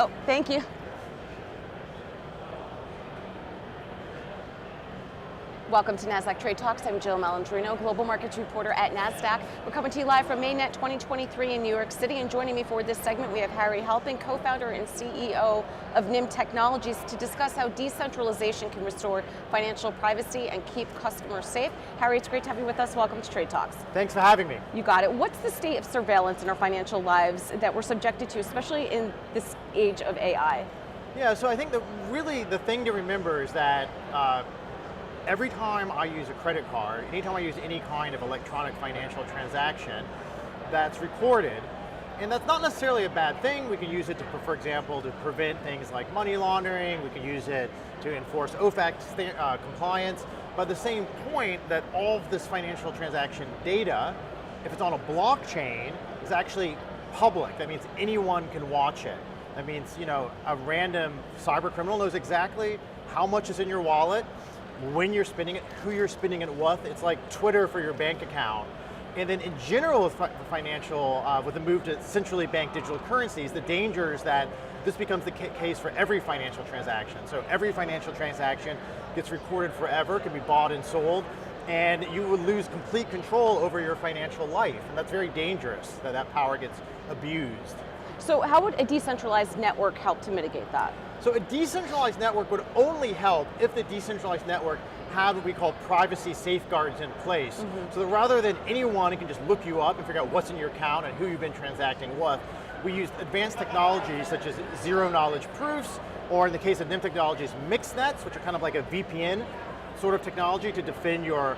Oh, thank you. Welcome to Nasdaq TradeTalks. I'm Jill Malandrino, Global Markets Reporter at Nasdaq. We're coming to you live from Mainnet 2023 in New York City, and joining me for this segment we have Harry Halpin, co-founder and CEO of Nym Technologies, to discuss how decentralization can restore financial privacy and keep customers safe. Harry, it's great to have you with us. Welcome to TradeTalks. Thanks for having me. You got it. What's the state of surveillance in our financial lives that we're subjected to, especially in this age of AI? Yeah, so I think that really the thing to remember is that every time I use a credit card, anytime I use any kind of electronic financial transaction, that's recorded. And that's not necessarily a bad thing. We can use it to, for example, to prevent things like money laundering. We can use it to enforce OFAC compliance. But at the same point, that all of this financial transaction data, if it's on a blockchain, is actually public. That means anyone can watch it. That means, you know, a random cyber criminal knows exactly how much is in your wallet, when you're spending it, who you're spending it with. It's like Twitter for your bank account. And then in general with financial, with the move to centrally banked digital currencies, the danger is that this becomes the case for every financial transaction. So every financial transaction gets recorded forever, can be bought and sold, and you will lose complete control over your financial life. And that's very dangerous, that that power gets abused. So how would a decentralized network help to mitigate that? So a decentralized network would only help if the decentralized network had what we call privacy safeguards in place. So that rather than anyone can just look you up and figure out what's in your account and who you've been transacting with, we used advanced technologies such as zero-knowledge proofs, or in the case of Nym Technologies, mixed nets, which are kind of like a VPN sort of technology to defend your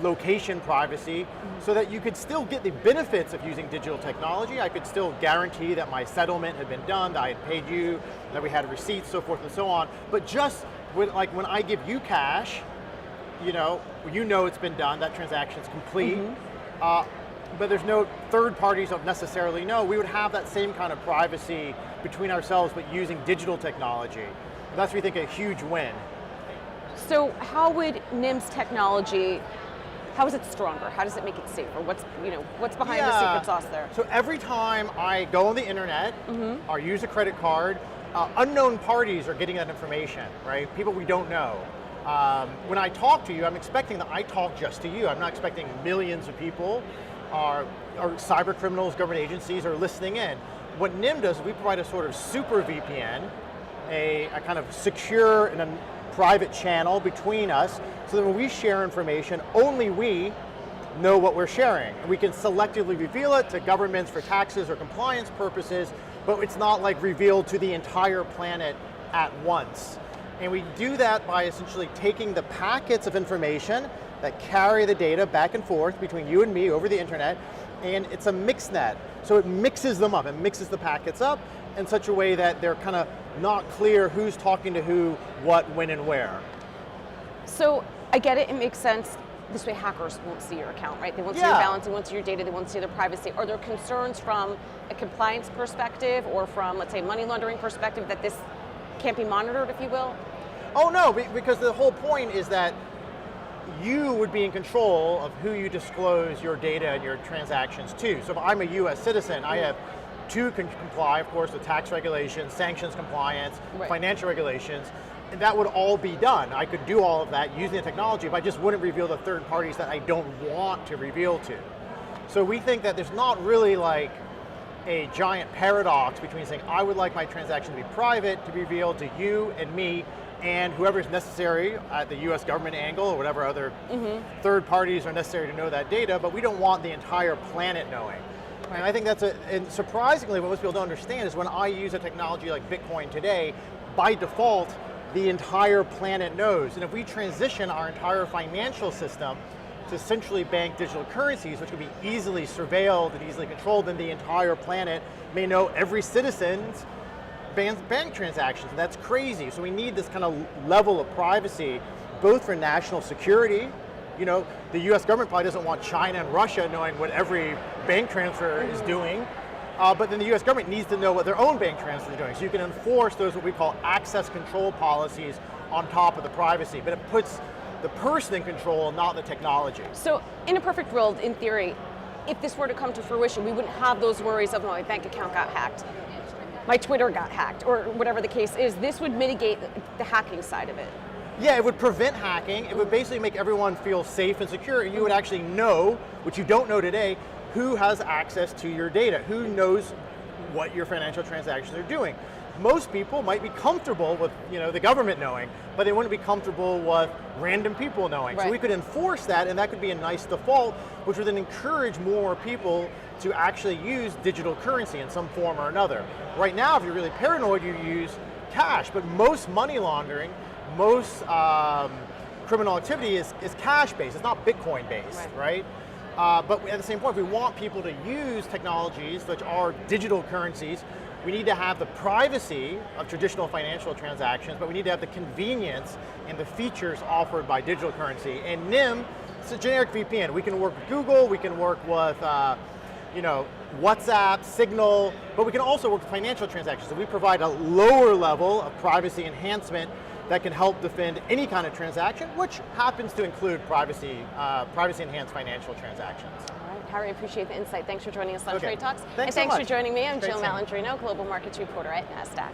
location privacy, so that you could still get the benefits of using digital technology. I could still guarantee that my settlement had been done, that I had paid you, that we had receipts, so forth and so on. But just like when I give you cash, you know it's been done, that transaction's complete. But there's no third parties don't necessarily know. We would have that same kind of privacy between ourselves, but using digital technology. That's, we think, a huge win. So how would Nym's technology, how is it stronger? How does it make it safer? What's behind the secret sauce there? So every time I go on the internet or use a credit card, unknown parties are getting that information, right? People we don't know. When I talk to you, I'm expecting that I talk just to you. I'm not expecting millions of people or cyber criminals, government agencies are listening in. What Nym does is we provide a sort of super VPN, a kind of secure and a private channel between us, so that when we share information, only we know what we're sharing. And we can selectively reveal it to governments for taxes or compliance purposes, but it's not like revealed to the entire planet at once. And we do that by essentially taking the packets of information that carry the data back and forth between you and me over the internet, and it's a mixed net. So it mixes them up, it mixes the packets up in such a way that they're kind of not clear who's talking to who, what, when, and where. So I get it, it makes sense. This way hackers won't see your account, right? They won't see your balance, they won't see your data, they won't see their privacy. Are there concerns from a compliance perspective or from, let's say, money laundering perspective that this can't be monitored, if you will? Oh no, because the whole point is that you would be in control of who you disclose your data and your transactions to. So if I'm a US citizen, I have to comply, of course, with tax regulations, sanctions compliance, financial regulations, and that would all be done. I could do all of that using the technology, but I just wouldn't reveal the third parties that I don't want to reveal to. So we think that there's not really like a giant paradox between saying, I would like my transaction to be private, to be revealed to you and me, and whoever is necessary at the US government angle or whatever other third parties are necessary to know that data, but we don't want the entire planet knowing. And I think that's and surprisingly, what most people don't understand is when I use a technology like Bitcoin today, by default, the entire planet knows. And if we transition our entire financial system to centrally banked digital currencies, which can be easily surveilled and easily controlled, then the entire planet may know every citizen's bank transactions, and that's crazy. So we need this kind of level of privacy, both for national security. You know, the US government probably doesn't want China and Russia knowing what every bank transfer is doing, but then the US government needs to know what their own bank transfer is doing. So you can enforce those what we call access control policies on top of the privacy, but it puts the person in control, not the technology. So in a perfect world, in theory, if this were to come to fruition, we wouldn't have those worries of, no, my bank account got hacked. my Twitter got hacked, or whatever the case is, this would mitigate the hacking side of it. Yeah, it would prevent hacking. It would basically make everyone feel safe and secure, and you would actually know, which you don't know today, who has access to your data, who knows what your financial transactions are doing. Most people might be comfortable with the government knowing, but they wouldn't be comfortable with random people knowing. Right. So we could enforce that, and that could be a nice default, which would then encourage more people to actually use digital currency in some form or another. Right now, if you're really paranoid, you use cash, but most money laundering, most criminal activity is cash-based, it's not Bitcoin-based, right? But at the same point, if we want people to use technologies which are digital currencies, we need to have the privacy of traditional financial transactions, but we need to have the convenience and the features offered by digital currency. And Nym, it's a generic VPN. We can work with Google, we can work with WhatsApp, Signal, but we can also work with financial transactions. So we provide a lower level of privacy enhancement that can help defend any kind of transaction, which happens to include privacy-enhanced financial transactions. All right, Harry, appreciate the insight. Thanks for joining us on Okay. Trade Talks. Thanks and thanks so for much. joining me. I'm Great Jill seeing you. Malandrino, Global Markets Reporter at Nasdaq.